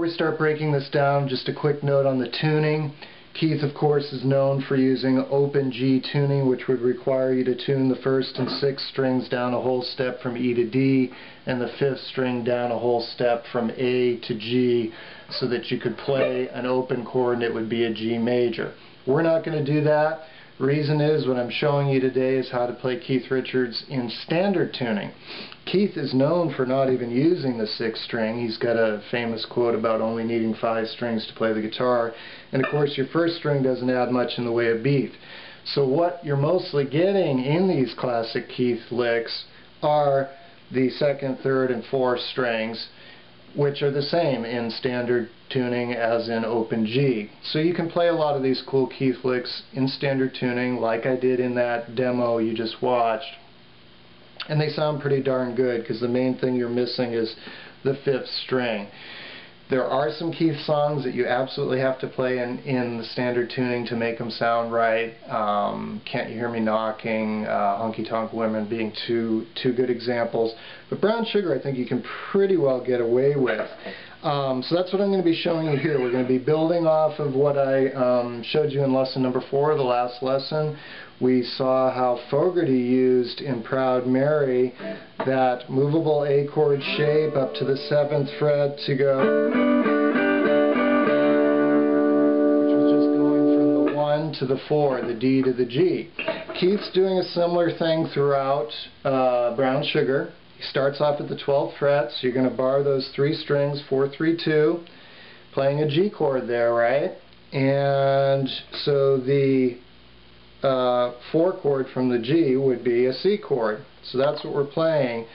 we start breaking this down, just a quick note on the tuning. Keith, of course, is known for using open G tuning, which would require you to tune the first and sixth strings down a whole step from E to D, and the fifth string down a whole step from A to G, so that you could play an open chord and it would be a G major. We're not going to do that. Reason is, what I'm showing you today is how to play Keith Richards in standard tuning. Keith is known for not even using the sixth string. He's got a famous quote about only needing 5 strings to play the guitar, and of course your first string doesn't add much in the way of beat. So what you're mostly getting in these classic Keith licks are the second, third, and fourth strings, which are the same in standard tuning as in open G. So you can play a lot of these cool Keith licks in standard tuning like I did in that demo you just watched, and they sound pretty darn good, because the main thing you're missing is the fifth string. There are some Keith songs that you absolutely have to play in the standard tuning to make them sound right. Can't You Hear Me Knocking, Honky Tonk Women being two good examples. But Brown Sugar I think you can pretty well get away with. So that's what I'm going to be showing you here. We're going to be building off of what I showed you in lesson number 4, the last lesson. We saw how Fogerty used in Proud Mary that movable A chord shape up to the 7th fret to go, which was just going from the 1 to the 4, the D to the G. Keith's doing a similar thing throughout Brown Sugar. He starts off at the 12th fret, so you're going to bar those 3 strings, 4, 3, 2, playing a G chord there, right? And so the 4 chord from the G would be a C chord. So that's what we're playing.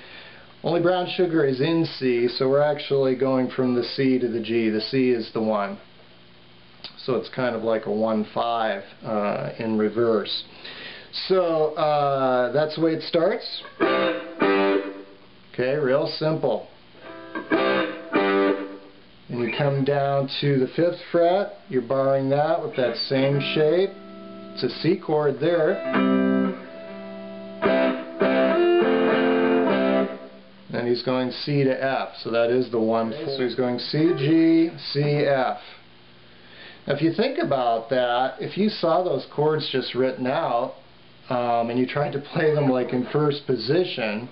Only Brown Sugar is in C, so we're actually going from the C to the G. The C is the 1. So it's kind of like a 1-5 in reverse. So that's the way it starts. Okay, real simple. And you come down to the 5th fret, you're barring that with that same shape. It's a C chord there. And he's going C to F, so that is the 1-4. So he's going C, G, C, F. Now if you think about that, if you saw those chords just written out, and you tried to play them like in first position,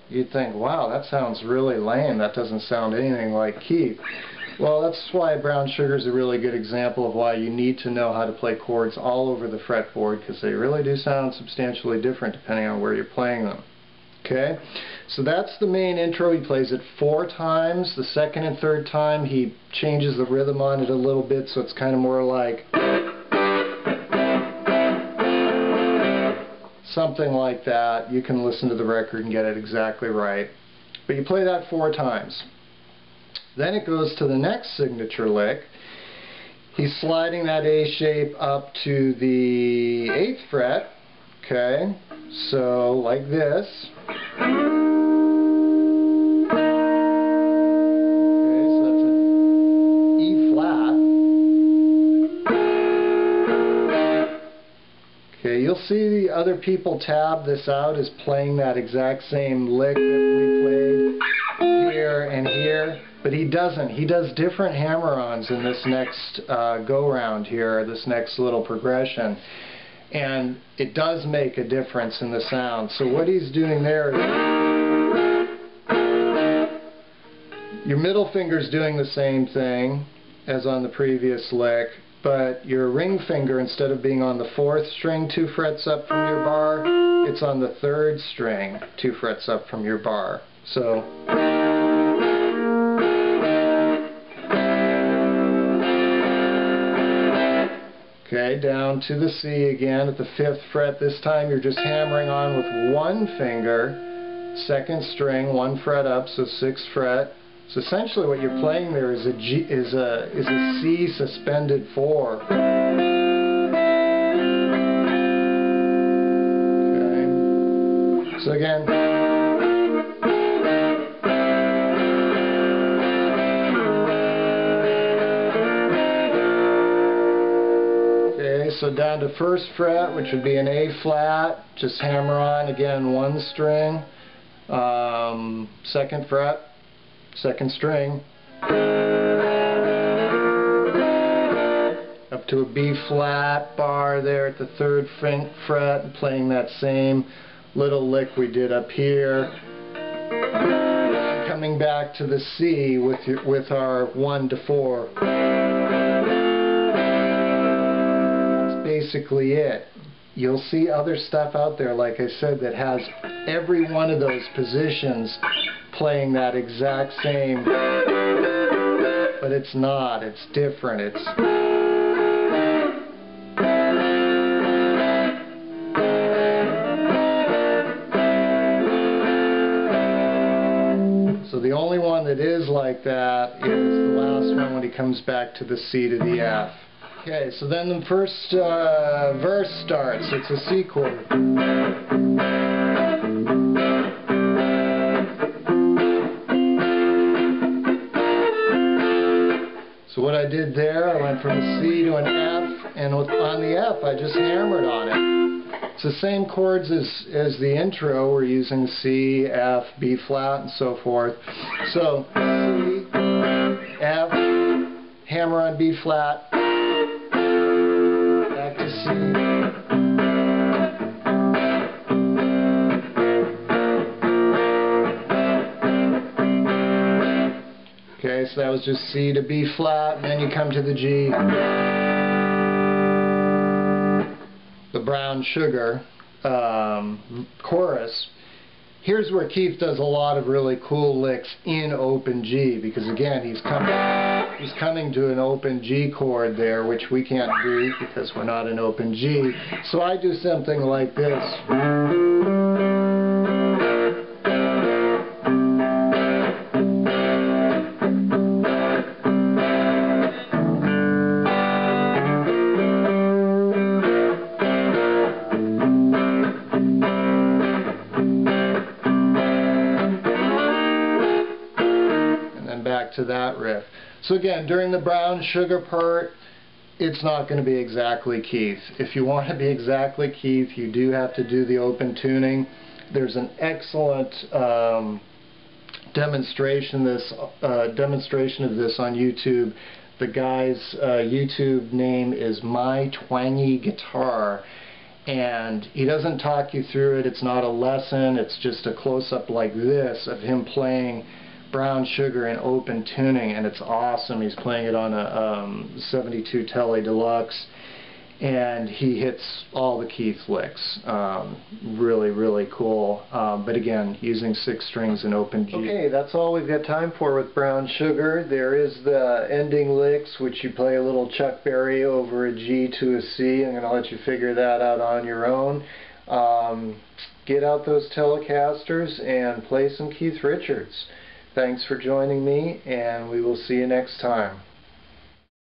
you'd think, wow, that sounds really lame. That doesn't sound anything like Keith. Well, that's why Brown Sugar is a really good example of why you need to know how to play chords all over the fretboard, because they really do sound substantially different depending on where you're playing them. Okay, so that's the main intro. He plays it 4 times. The second and third time he changes the rhythm on it a little bit, so it's kind of more like something like that. You can listen to the record and get it exactly right. But you play that 4 times. Then it goes to the next signature lick. He's sliding that A shape up to the 8th fret. Okay, so like this. Okay, so that's an E flat. Okay, you'll see the other people tab this out as playing that exact same lick that we played here and here. But he doesn't. He does different hammer-ons in this next go-round here, this next little progression. And it does make a difference in the sound. So what he's doing there is your middle finger's doing the same thing as on the previous lick, but your ring finger, instead of being on the 4th string 2 frets up from your bar, it's on the 3rd string 2 frets up from your bar. So okay, down to the C again at the 5th fret. This time you're just hammering on with 1 finger, 2nd string, 1 fret up, so 6th fret. So essentially what you're playing there is a C suspended 4. Okay. So again, so down to 1st fret, which would be an A flat, just hammer on again 1 string, 2nd fret, 2nd string, up to a B flat bar there at the 3rd fret, playing that same little lick we did up here. Coming back to the C with our 1 to 4. That's basically it. You'll see other stuff out there, like I said, that has every one of those positions playing that exact same, but it's not. It's different. So the only one that is like that is the last one when he comes back to the C to the F. Okay, so then the first verse starts. It's a C chord. So what I did there, I went from a C to an F, and on the F I just hammered on it. It's the same chords as the intro. We're using C, F, B flat, and so forth. So C, F, hammer on B flat, back to C. Okay, so that was just C to B flat, and then you come to the G. The Brown Sugar chorus. Here's where Keith does a lot of really cool licks in open G, because again he's coming to an open G chord there, which we can't do because we're not in open G. So I do something like this. Back to that riff. So again, during the Brown Sugar part, it's not going to be exactly Keith. If you want to be exactly Keith, you do have to do the open tuning. There's an excellent demonstration of this on YouTube. The guy's YouTube name is My Twangy Guitar, and he doesn't talk you through it. It's not a lesson. It's just a close-up like this of him playing Brown Sugar in open tuning, and it's awesome. He's playing it on a 72 Tele Deluxe, and he hits all the Keith licks. Really, really cool. But again, using 6 strings in open G. Okay, that's all we've got time for with Brown Sugar. There is the ending licks, which you play a little Chuck Berry over a G to a C. I'm going to let you figure that out on your own. Get out those Telecasters and play some Keith Richards. Thanks for joining me, and we will see you next time.